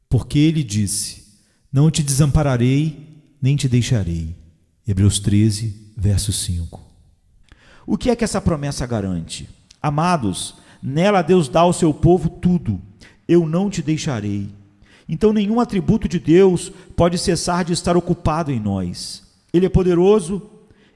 Porque ele disse: não te desampararei, nem te deixarei. Hebreus 13, verso 5. O que é que essa promessa garante? Amados, nela Deus dá ao seu povo tudo. Eu não te deixarei. Então nenhum atributo de Deus pode cessar de estar ocupado em nós. Ele é poderoso,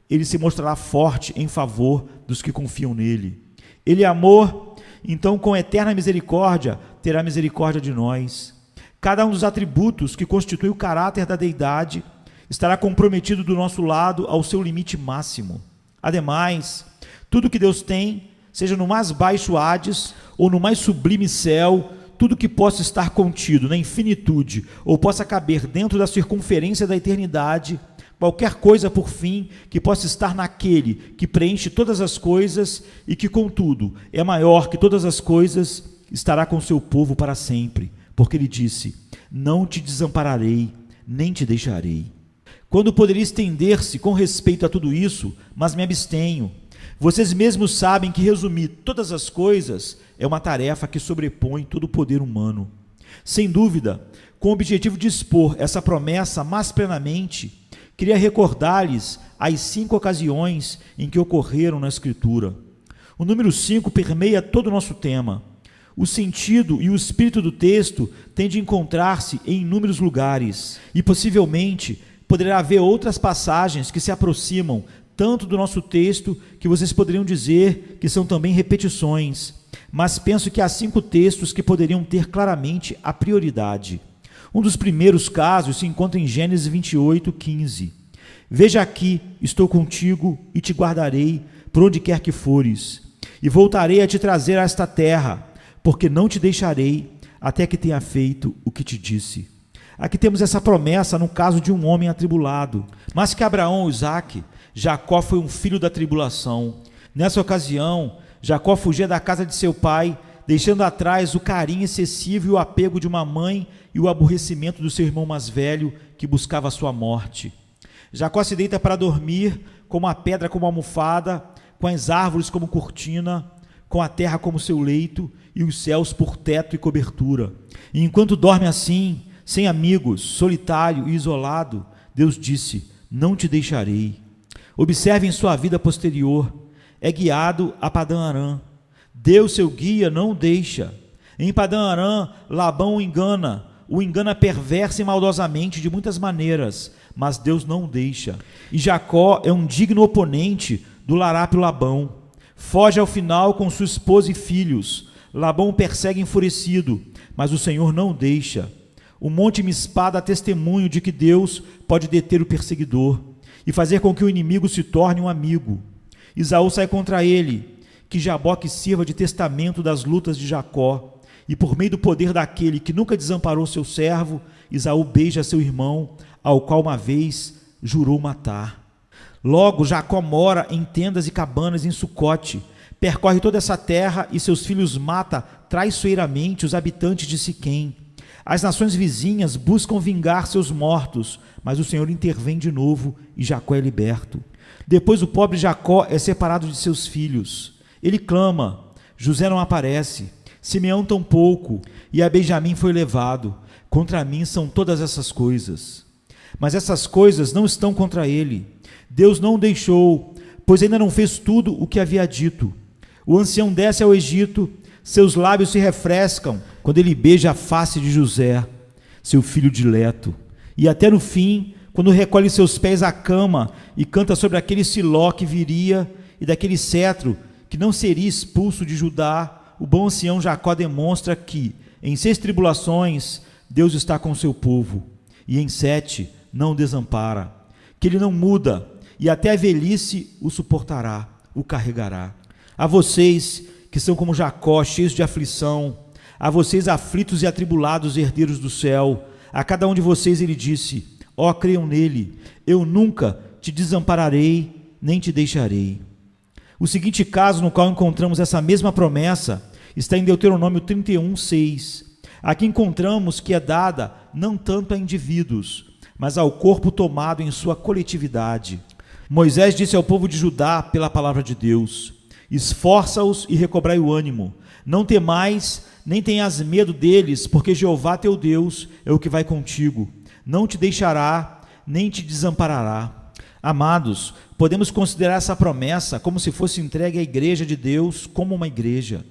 ele se mostrará forte em favor dos que confiam nele. Ele é amor, então com eterna misericórdia terá misericórdia de nós. Cada um dos atributos que constitui o caráter da deidade estará comprometido do nosso lado ao seu limite máximo. Ademais, tudo que Deus tem, seja no mais baixo Hades ou no mais sublime céu, tudo que possa estar contido na infinitude ou possa caber dentro da circunferência da eternidade, qualquer coisa, por fim, que possa estar naquele que preenche todas as coisas e que, contudo, é maior que todas as coisas, estará com seu povo para sempre, porque ele disse: não te desampararei, nem te deixarei. Quando poderia estender-se com respeito a tudo isso, mas me abstenho. Vocês mesmos sabem que resumir todas as coisas é uma tarefa que sobrepõe todo o poder humano. Sem dúvida, com o objetivo de expor essa promessa mais plenamente, queria recordar-lhes as 5 ocasiões em que ocorreram na Escritura. O número 5 permeia todo o nosso tema. O sentido e o espírito do texto têm de encontrar-se em inúmeros lugares, e possivelmente poderá haver outras passagens que se aproximam tanto do nosso texto que vocês poderiam dizer que são também repetições, mas penso que há 5 textos que poderiam ter claramente a prioridade. Um dos primeiros casos se encontra em Gênesis 28, 15. Veja aqui, estou contigo e te guardarei por onde quer que fores, e voltarei a te trazer a esta terra, porque não te deixarei até que tenha feito o que te disse. Aqui temos essa promessa no caso de um homem atribulado, mas que Abraão ou Isaque, Jacó foi um filho da tribulação. Nessa ocasião, Jacó fugia da casa de seu pai, deixando atrás o carinho excessivo e o apego de uma mãe e o aborrecimento do seu irmão mais velho, que buscava a sua morte. Jacó se deita para dormir, com uma pedra como almofada, com as árvores como cortina, com a terra como seu leito e os céus por teto e cobertura. E enquanto dorme assim, sem amigos, solitário e isolado, Deus disse: não te deixarei. Observem sua vida posterior. É guiado a Padã-Arã. Deus, seu guia, não o deixa. Em Padã-Arã, Labão o engana perversa e maldosamente de muitas maneiras, mas Deus não o deixa. E Jacó é um digno oponente do larápio Labão. Foge ao final com sua esposa e filhos. Labão o persegue enfurecido, mas o Senhor não o deixa. O monte Mispá dá testemunho de que Deus pode deter o perseguidor e fazer com que o inimigo se torne um amigo. Esaú sai contra ele, que Jaboque sirva de testamento das lutas de Jacó, e por meio do poder daquele que nunca desamparou seu servo, Esaú beija seu irmão, ao qual uma vez jurou matar. Logo, Jacó mora em tendas e cabanas em Sucote, percorre toda essa terra e seus filhos mata traiçoeiramente os habitantes de Siquém. As nações vizinhas buscam vingar seus mortos, mas o Senhor intervém de novo e Jacó é liberto. Depois o pobre Jacó é separado de seus filhos. Ele clama, José não aparece, Simeão tampouco, e a Benjamim foi levado. Contra mim são todas essas coisas. Mas essas coisas não estão contra ele. Deus não o deixou, pois ainda não fez tudo o que havia dito. O ancião desce ao Egito, seus lábios se refrescam quando ele beija a face de José, seu filho dileto. E até no fim, quando recolhe seus pés à cama e canta sobre aquele Siló que viria e daquele cetro que não seria expulso de Judá, o bom ancião Jacó demonstra que, em 6 tribulações, Deus está com o seu povo, e em 7 não o desampara, que ele não muda, e até a velhice o suportará, o carregará. A vocês que são como Jacó, cheios de aflição, a vocês aflitos e atribulados, herdeiros do céu, a cada um de vocês ele disse: ó, creiam nele, eu nunca te desampararei, nem te deixarei. O seguinte caso no qual encontramos essa mesma promessa está em Deuteronômio 31, 6. Aqui encontramos que é dada não tanto a indivíduos, mas ao corpo tomado em sua coletividade. Moisés disse ao povo de Judá pela palavra de Deus: Esforça-os e recobrai o ânimo. Não temais, nem tenhas medo deles, porque Jeová teu Deus é o que vai contigo. Não te deixará, nem te desamparará. Amados, podemos considerar essa promessa como se fosse entregue à igreja de Deus como uma igreja.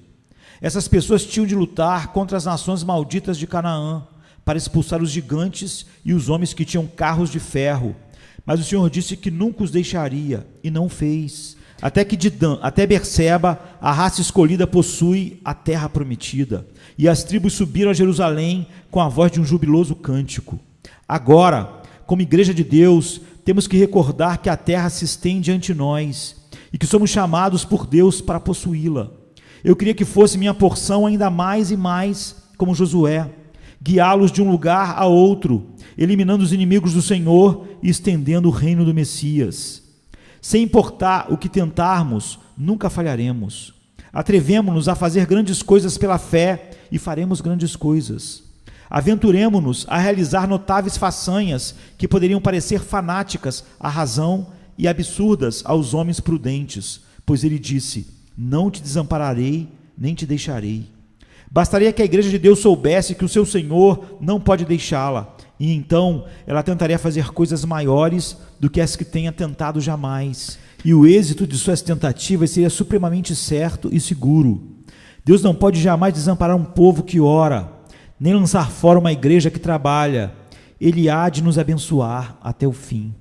Essas pessoas tinham de lutar contra as nações malditas de Canaã, para expulsar os gigantes e os homens que tinham carros de ferro. Mas o Senhor disse que nunca os deixaria, e não fez. Até que de Dan até Berseba, a raça escolhida possui a terra prometida. E as tribos subiram a Jerusalém com a voz de um jubiloso cântico. Agora, como igreja de Deus, temos que recordar que a terra se estende ante nós e que somos chamados por Deus para possuí-la. Eu queria que fosse minha porção ainda mais e mais, como Josué, guiá-los de um lugar a outro, eliminando os inimigos do Senhor e estendendo o reino do Messias. Sem importar o que tentarmos, nunca falharemos. Atrevemo-nos a fazer grandes coisas pela fé e faremos grandes coisas. Aventuremo-nos a realizar notáveis façanhas que poderiam parecer fanáticas à razão e absurdas aos homens prudentes, pois ele disse: não te desampararei, nem te deixarei. Bastaria que a igreja de Deus soubesse que o seu Senhor não pode deixá-la, e então ela tentaria fazer coisas maiores do que as que tenha tentado jamais, e o êxito de suas tentativas seria supremamente certo e seguro. Deus não pode jamais desamparar um povo que ora, nem lançar fora uma igreja que trabalha. Ele há de nos abençoar até o fim.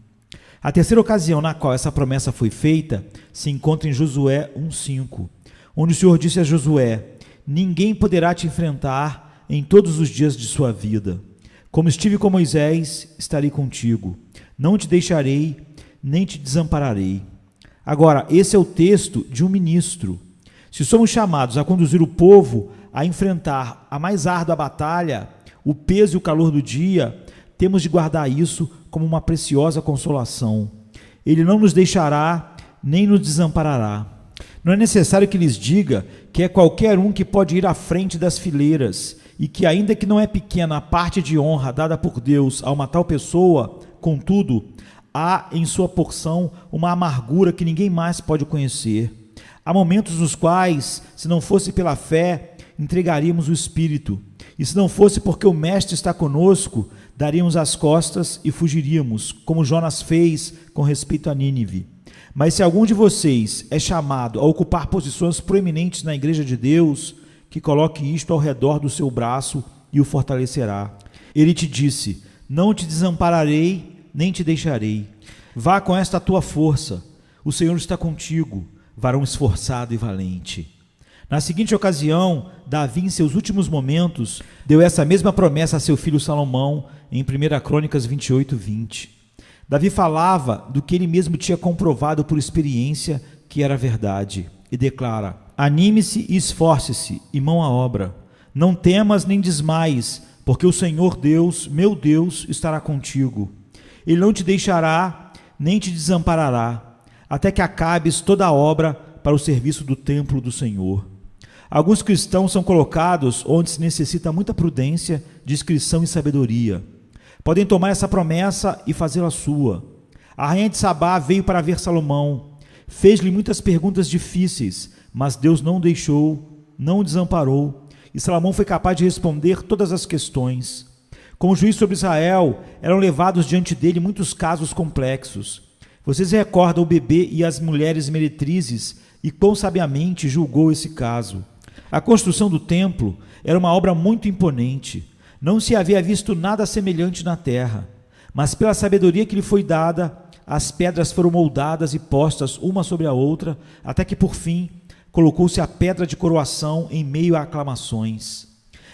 A terceira ocasião na qual essa promessa foi feita se encontra em Josué 1,5, onde o Senhor disse a Josué: ninguém poderá te enfrentar em todos os dias de sua vida. Como estive com Moisés, estarei contigo. Não te deixarei, nem te desampararei. Agora, esse é o texto de um ministro. Se somos chamados a conduzir o povo a enfrentar a mais árdua batalha, o peso e o calor do dia, temos de guardar isso como uma preciosa consolação. Ele não nos deixará, nem nos desamparará. Não é necessário que lhes diga que é qualquer um que pode ir à frente das fileiras e que, ainda que não é pequena a parte de honra dada por Deus a uma tal pessoa, contudo, há em sua porção uma amargura que ninguém mais pode conhecer. Há momentos nos quais, se não fosse pela fé, entregaríamos o espírito, e se não fosse porque o Mestre está conosco, daríamos as costas e fugiríamos, como Jonas fez com respeito a Nínive. Mas se algum de vocês é chamado a ocupar posições proeminentes na igreja de Deus, que coloque isto ao redor do seu braço e o fortalecerá. Ele te disse: não te desampararei, nem te deixarei. Vá com esta tua força, o Senhor está contigo, varão esforçado e valente. Na seguinte ocasião, Davi, em seus últimos momentos, deu essa mesma promessa a seu filho Salomão, em 1 Crônicas 28:20. Davi falava do que ele mesmo tinha comprovado por experiência que era verdade, e declara: anime-se e esforce-se, e mão à obra. Não temas nem desmaies, porque o Senhor Deus, meu Deus, estará contigo. Ele não te deixará, nem te desamparará, até que acabes toda a obra para o serviço do templo do Senhor. Alguns cristãos são colocados onde se necessita muita prudência, discrição e sabedoria. Podem tomar essa promessa e fazê-la sua. A rainha de Sabá veio para ver Salomão. Fez-lhe muitas perguntas difíceis, mas Deus não o deixou, não o desamparou, e Salomão foi capaz de responder todas as questões. Como juiz sobre Israel, eram levados diante dele muitos casos complexos. Vocês recordam o bebê e as mulheres meretrizes e quão sabiamente julgou esse caso. A construção do templo era uma obra muito imponente. Não se havia visto nada semelhante na terra, mas pela sabedoria que lhe foi dada, as pedras foram moldadas e postas uma sobre a outra, até que por fim colocou-se a pedra de coroação em meio a aclamações.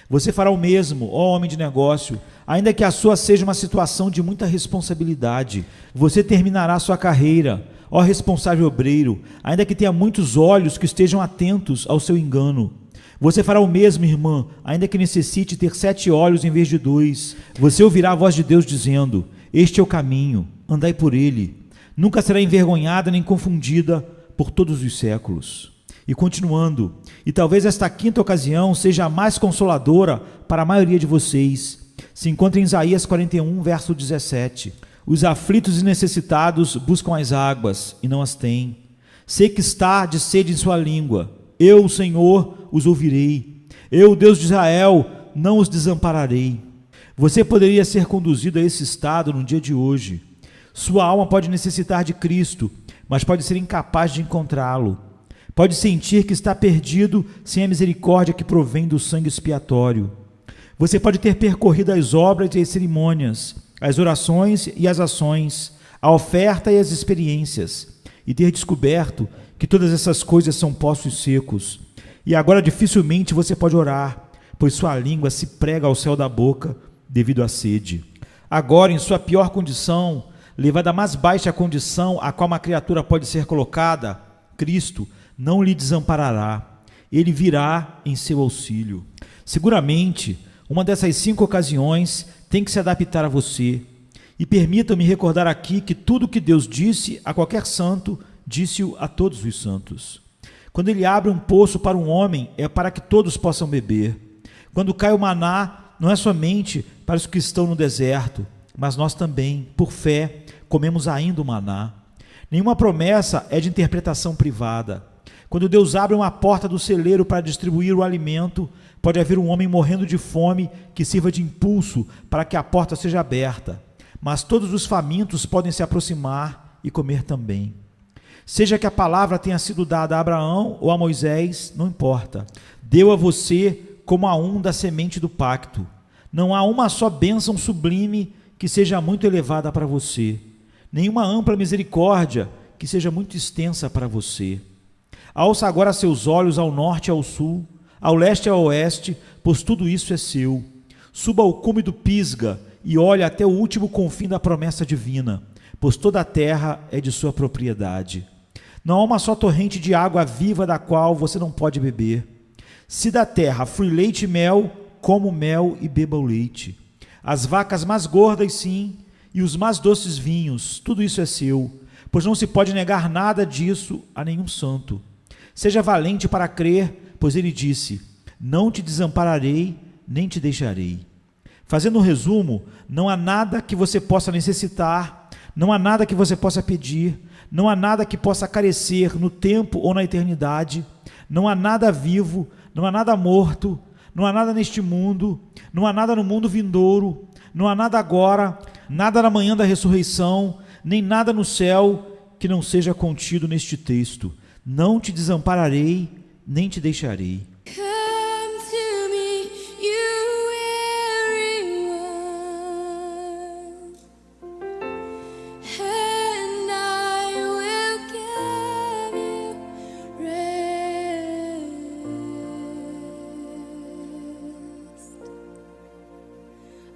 Você fará o mesmo, ó homem de negócio, ainda que a sua seja uma situação de muita responsabilidade. Você terminará sua carreira, ó responsável obreiro, ainda que tenha muitos olhos que estejam atentos ao seu engano. Você fará o mesmo, irmã, ainda que necessite ter 7 olhos em vez de 2. Você ouvirá a voz de Deus dizendo: este é o caminho, andai por ele. Nunca será envergonhada nem confundida por todos os séculos. E continuando, e talvez esta quinta ocasião seja a mais consoladora para a maioria de vocês. Se encontra em Isaías 41, verso 17. Os aflitos e necessitados buscam as águas e não as têm. Sei que está de sede em sua língua. Eu, o Senhor, os ouvirei. Eu, Deus de Israel, não os desampararei. Você poderia ser conduzido a esse estado no dia de hoje. Sua alma pode necessitar de Cristo, mas pode ser incapaz de encontrá-lo. Pode sentir que está perdido sem a misericórdia que provém do sangue expiatório. Você pode ter percorrido as obras e as cerimônias, as orações e as ações, a oferta e as experiências, e ter descoberto que todas essas coisas são poços secos. E agora dificilmente você pode orar, pois sua língua se prega ao céu da boca devido à sede. Agora, em sua pior condição, levada à mais baixa condição a qual uma criatura pode ser colocada, Cristo não lhe desamparará. Ele virá em seu auxílio. Seguramente, uma dessas 5 ocasiões tem que se adaptar a você. E permitam-me recordar aqui que tudo o que Deus disse a qualquer santo, disse-o a todos os santos. Quando ele abre um poço para um homem, é para que todos possam beber. Quando cai o maná, não é somente para os que estão no deserto, mas nós também, por fé, comemos ainda o maná. Nenhuma promessa é de interpretação privada. Quando Deus abre uma porta do celeiro para distribuir o alimento, pode haver um homem morrendo de fome que sirva de impulso para que a porta seja aberta. Mas todos os famintos podem se aproximar e comer também. Seja que a palavra tenha sido dada a Abraão ou a Moisés, não importa. Deu a você como a um da semente do pacto. Não há uma só bênção sublime que seja muito elevada para você. Nenhuma ampla misericórdia que seja muito extensa para você. Alça agora seus olhos ao norte e ao sul, ao leste e ao oeste, pois tudo isso é seu. Suba ao cume do Pisga e olhe até o último confim da promessa divina, pois toda a terra é de sua propriedade. Não há uma só torrente de água viva da qual você não pode beber. Se da terra flui leite e mel, coma o mel e beba o leite. As vacas mais gordas, sim, e os mais doces vinhos, tudo isso é seu, pois não se pode negar nada disso a nenhum santo. Seja valente para crer, pois ele disse: não te desampararei, nem te deixarei. Fazendo um resumo, não há nada que você possa necessitar, não há nada que você possa pedir, não há nada que possa carecer no tempo ou na eternidade, não há nada vivo, não há nada morto, não há nada neste mundo, não há nada no mundo vindouro, não há nada agora, nada na manhã da ressurreição, nem nada no céu que não seja contido neste texto. Não te desampararei, nem te deixarei. Come to me, you weary one, and I will give you rest.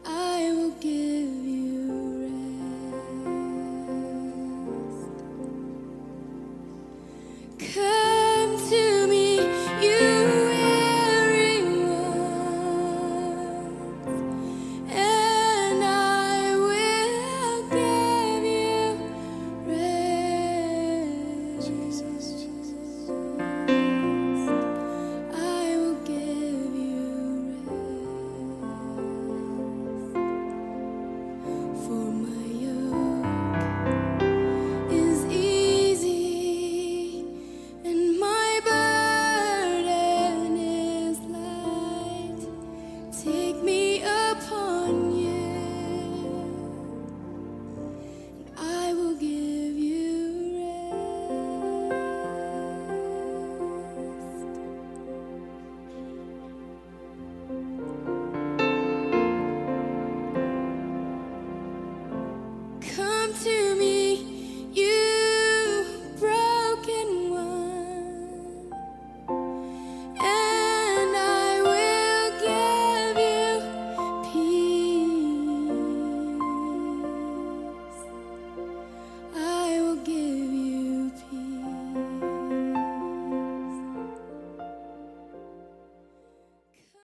I will give you rest. Come